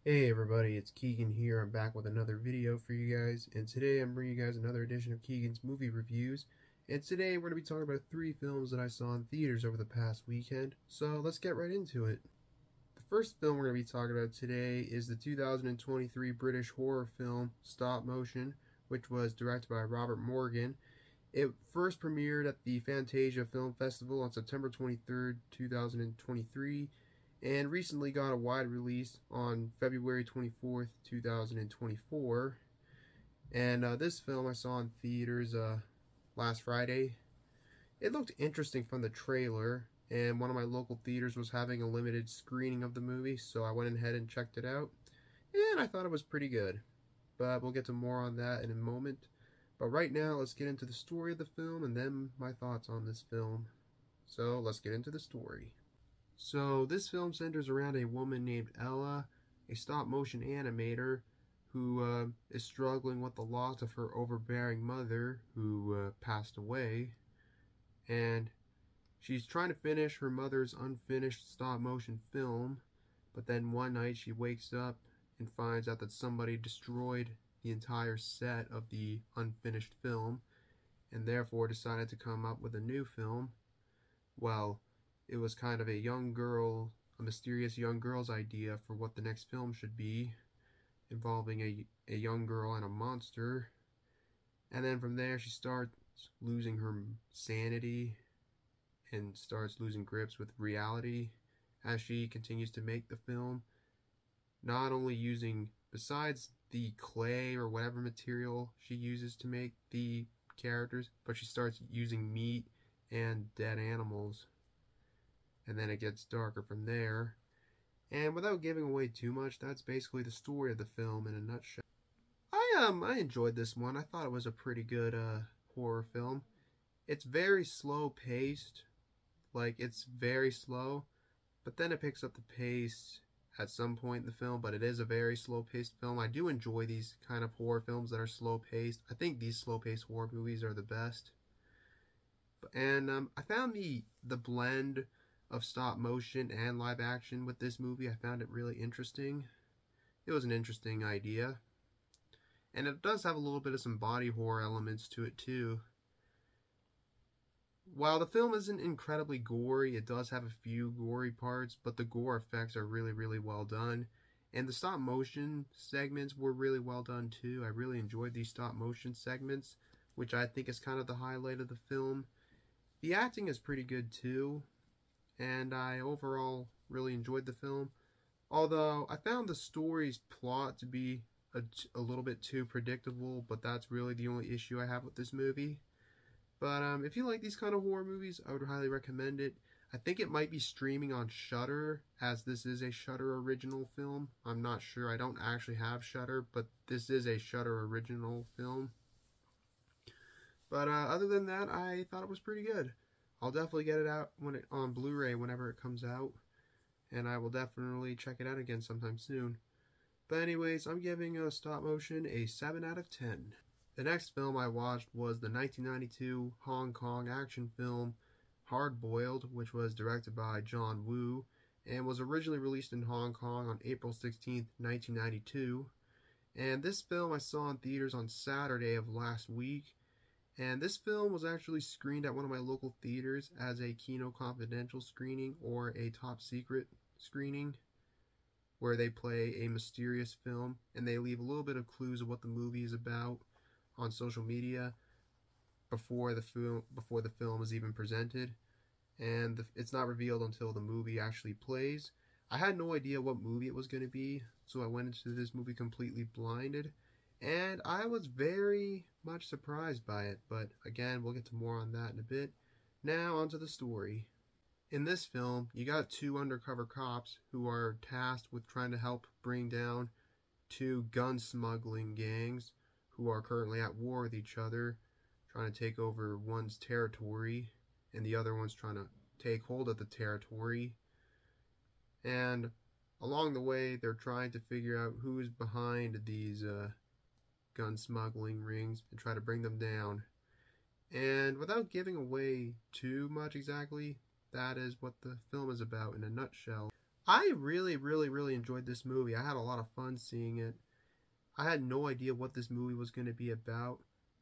Hey everybody, it's Keegan here. I'm back with another video for you guys, and today I'm bringing you guys another edition of Keegan's Movie Reviews. And today we're going to be talking about 3 films that I saw in theaters over the past weekend, so let's get right into it. The first film we're going to be talking about today is the 2023 British horror film Stopmotion, which was directed by Robert Morgan. It first premiered at the Fantasia Film Festival on September 23rd, 2023, and recently got a wide release on February 24th, 2024. And this film I saw in theaters last Friday. It looked interesting from the trailer, and one of my local theaters was having a limited screening of the movie, so I went ahead and checked it out, and I thought it was pretty good. But we'll get to more on that in a moment. But right now, let's get into the story of the film and then my thoughts on this film. So let's get into the story. So this film centers around a woman named Ella, a stop-motion animator who is struggling with the loss of her overbearing mother who passed away, and she's trying to finish her mother's unfinished stop-motion film, but then one night she wakes up and finds out that somebody destroyed the entire set of the unfinished film and therefore decided to come up with a new film. Well, it was kind of a mysterious young girl's idea for what the next film should be, involving a young girl and a monster. And then from there she starts losing her sanity and starts losing grips with reality as she continues to make the film, not only using, besides the clay or whatever material she uses to make the characters, but she starts using meat and dead animals. And then it gets darker from there. And without giving away too much, that's basically the story of the film in a nutshell. I enjoyed this one. I thought it was a pretty good horror film. It's very slow paced. Like, it's very slow, but then it picks up the pace at some point in the film, but it is a very slow paced film. I do enjoy these kind of horror films that are slow paced. I think these slow paced horror movies are the best. And I found the blend of stop motion and live action with this movie, I found it really interesting. It was an interesting idea. And it does have a little bit of some body horror elements to it too. While the film isn't incredibly gory, it does have a few gory parts, but the gore effects are really, really well done. And the stop motion segments were really well done too. I really enjoyed these stop motion segments, which I think is kind of the highlight of the film. The acting is pretty good too, and I overall really enjoyed the film. Although I found the story's plot to be a little bit too predictable, but that's really the only issue I have with this movie. But if you like these kind of horror movies, I would highly recommend it. I think it might be streaming on Shudder, as this is a Shudder original film. I'm not sure. I don't actually have Shudder, but this is a Shudder original film. But other than that, I thought it was pretty good. I'll definitely get it out on Blu-ray whenever it comes out, and I will definitely check it out again sometime soon. But anyways, I'm giving Stop Motion a 7 out of 10. The next film I watched was the 1992 Hong Kong action film Hard Boiled, which was directed by John Woo and was originally released in Hong Kong on April 16th, 1992. And this film I saw in theaters on Saturday of last week. And this film was actually screened at one of my local theaters as a Kino Confidential screening or a top secret screening, where they play a mysterious film and they leave a little bit of clues of what the movie is about on social media before the film is even presented, and it's not revealed until the movie actually plays. I had no idea what movie it was going to be, so I went into this movie completely blinded, and I was very much surprised by it. But again, we'll get to more on that in a bit. Now onto the story. In this film, you got 2 undercover cops who are tasked with trying to help bring down 2 gun smuggling gangs who are currently at war with each other, trying to take over one's territory, and the other one's trying to take hold of the territory. And along the way, they're trying to figure out who's behind these gun smuggling rings and try to bring them down. And without giving away too much exactly, that is what the film is about in a nutshell. I really enjoyed this movie. I had a lot of fun seeing it. I had no idea what this movie was going to be about,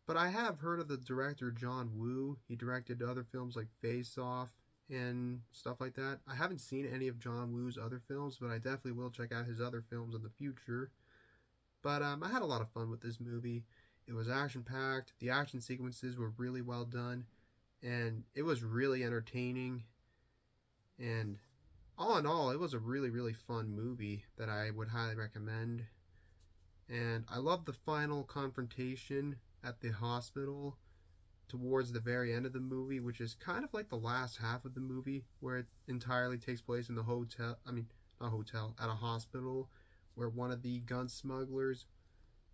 but I have heard of the director John Woo. He directed other films like Face Off and stuff like that. I haven't seen any of John Woo's other films, but I definitely will check out his other films in the future. But I had a lot of fun with this movie. It was action-packed. The action sequences were really well done, and it was really entertaining. And all in all, it was a really fun movie that I would highly recommend. And I love the final confrontation at the hospital towards the very end of the movie, which is kind of like the last half of the movie, where it entirely takes place in the hotel. I mean, not hotel, at a hospital, where one of the gun smugglers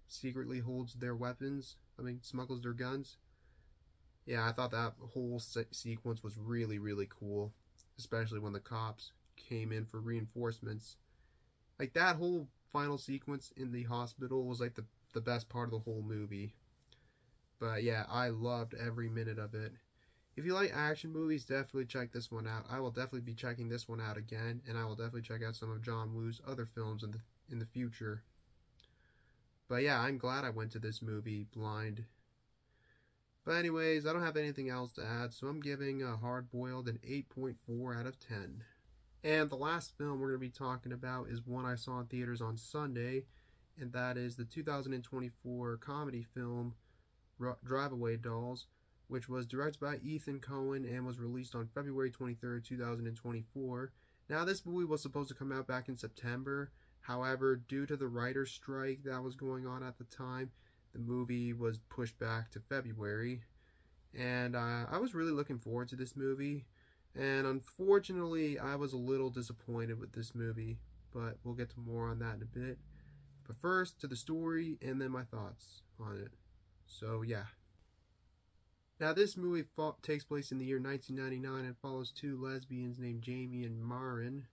secretly holds their weapons. I mean, smuggles their guns. Yeah, I thought that whole sequence was really cool, especially when the cops came in for reinforcements. Like, that whole final sequence in the hospital was like the best part of the whole movie. But yeah, I loved every minute of it. If you like action movies, definitely check this one out. I will definitely be checking this one out again, and I will definitely check out some of John Woo's other films in the future. But yeah, I'm glad I went to this movie blind. But anyways, I don't have anything else to add, so I'm giving Hard Boiled an 8.4 out of 10. And the last film we're going to be talking about is one I saw in theaters on Sunday, and that is the 2024 comedy film Drive-Away Dolls, which was directed by Ethan Coen and was released on February 23rd, 2024. Now, this movie was supposed to come out back in September. However, due to the writer's strike that was going on at the time, the movie was pushed back to February. And I was really looking forward to this movie. And unfortunately, I was a little disappointed with this movie, but we'll get to more on that in a bit. But first, to the story, and then my thoughts on it. So, yeah. Now, this movie takes place in the year 1999 and follows two lesbians named Jamie and Marin,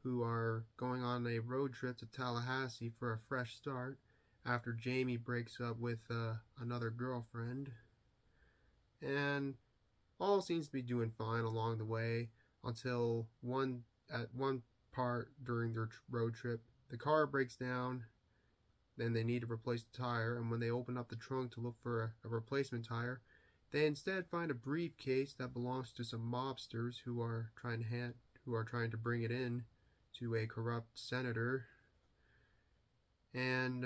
who are going on a road trip to Tallahassee for a fresh start after Jamie breaks up with another girlfriend. And all seems to be doing fine along the way until at one part during their road trip, the car breaks down. Then they need to replace the tire, and when they open up the trunk to look for a replacement tire, they instead find a briefcase that belongs to some mobsters who are trying to bring it in to a corrupt senator. And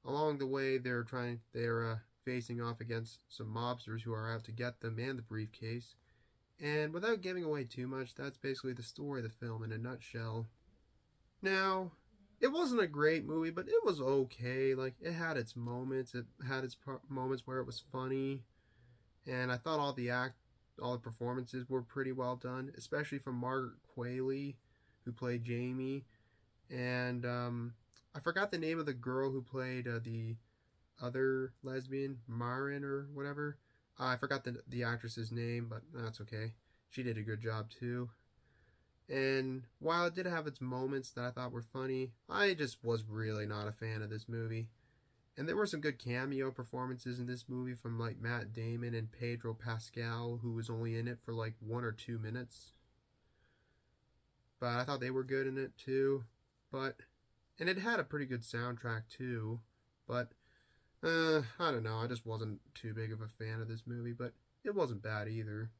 along the way, they're facing off against some mobsters who are out to get them and the briefcase. And without giving away too much, that's basically the story of the film in a nutshell. Now, it wasn't a great movie, but it was okay. Like, it had its moments. It had its moments where it was funny. And I thought all the performances were pretty well done, especially from Margaret Qualley, who played Jamie. And I forgot the name of the girl who played the other lesbian, Marin or whatever. I forgot the actress's name, but that's okay. She did a good job too. And while it did have its moments that I thought were funny, I just was really not a fan of this movie. And there were some good cameo performances in this movie from like Matt Damon and Pedro Pascal, who was only in it for like 1 or 2 minutes. But I thought they were good in it too. And it had a pretty good soundtrack too. But I don't know, I just wasn't too big of a fan of this movie, but it wasn't bad either.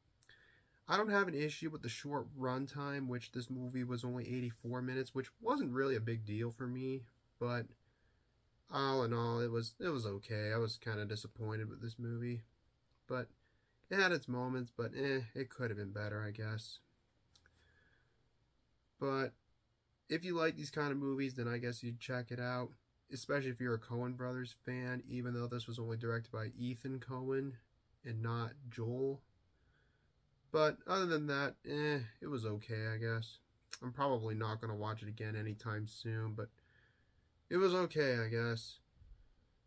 I don't have an issue with the short runtime, which this movie was only 84 minutes, which wasn't really a big deal for me, but all in all, it was okay. I was kind of disappointed with this movie, but it had its moments, but it could have been better, I guess. But if you like these kind of movies, then I guess you'd check it out. Especially if you're a Coen Brothers fan, even though this was only directed by Ethan Coen and not Joel. But other than that, it was okay, I guess. I'm probably not going to watch it again anytime soon, but it was okay, I guess.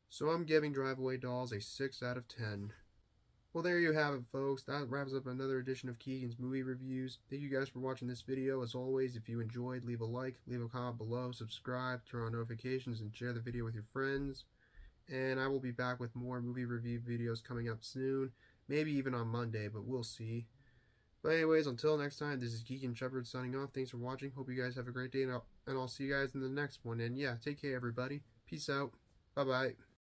So I'm giving Drive-Away Dolls a 6 out of 10. Well, there you have it, folks. That wraps up another edition of Keagan's Movie Reviews. Thank you guys for watching this video. As always, if you enjoyed, leave a like, leave a comment below, subscribe, turn on notifications, and share the video with your friends. And I will be back with more movie review videos coming up soon. Maybe even on Monday, but we'll see. But anyways, until next time, this is Keagan Shepherd signing off. Thanks for watching. Hope you guys have a great day, and I'll see you guys in the next one. And yeah, take care, everybody. Peace out. Bye-bye.